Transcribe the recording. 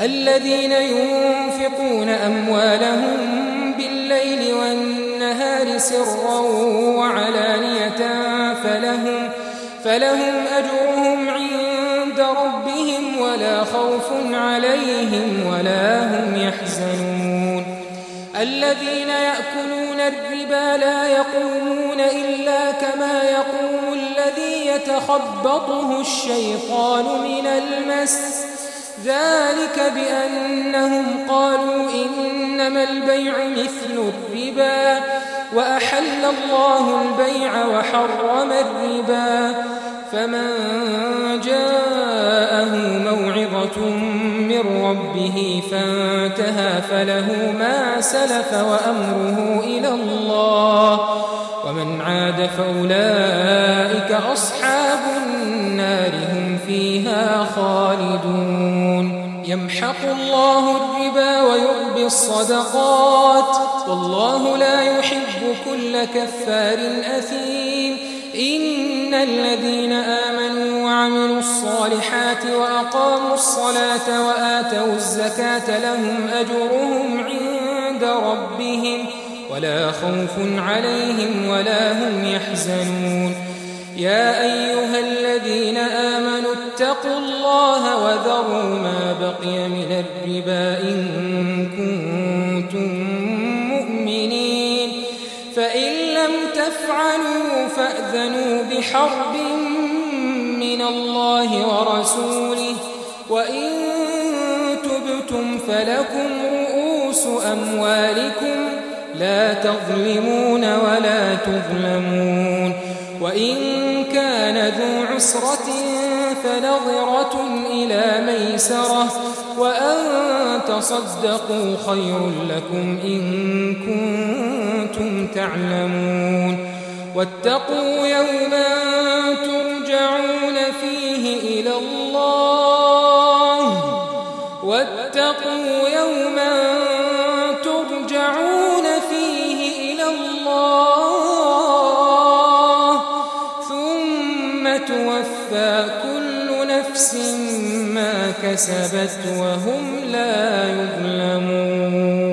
الذين ينفقون أموالهم بالليل والنهار سرا وعلانية فلهم أجرهم عند ربهم ولا خوف عليهم ولا هم يحزنون الذين يأكلون الربا لا يقومون إلا كما يقوم الذي يتخبطه الشيطان من المس ذلك بأنهم قالوا إنما البيع مثل الربا وأحل الله البيع وحرم الربا فمن جاءه موعظة من ربه فانتهى فله ما سلف وأمره إلى الله ومن عاد فأولئك أصحاب النار هم فيها خالدون يمحق الله الربا ويربي الصدقات والله لا يحب كل كفار أثيم إن الذين آمنوا وعملوا الصالحات وأقاموا الصلاة وآتوا الزكاة لهم أجرهم عند ربهم ولا خوف عليهم ولا هم يحزنون يا أيها الذين آمنوا اتقوا الله وذروا ما بقي من الربا إن كنتم مؤمنين فإن لم تفعلوا فأذنوا بحرب من الله ورسوله وإن تبتم فلكم رؤوس أموالكم لا تظلمون ولا تظلمون وإن كان ذو عسرة فنظرة إلى ميسرة وأن تصدقوا خير لكم إن كنتم تعلمون واتقوا يوما ترجعون فيه إلى الله واتقوا يوما ترجعون فيه إلى الله ثم توفى كل نفس ما كسبت وهم لا يظلمون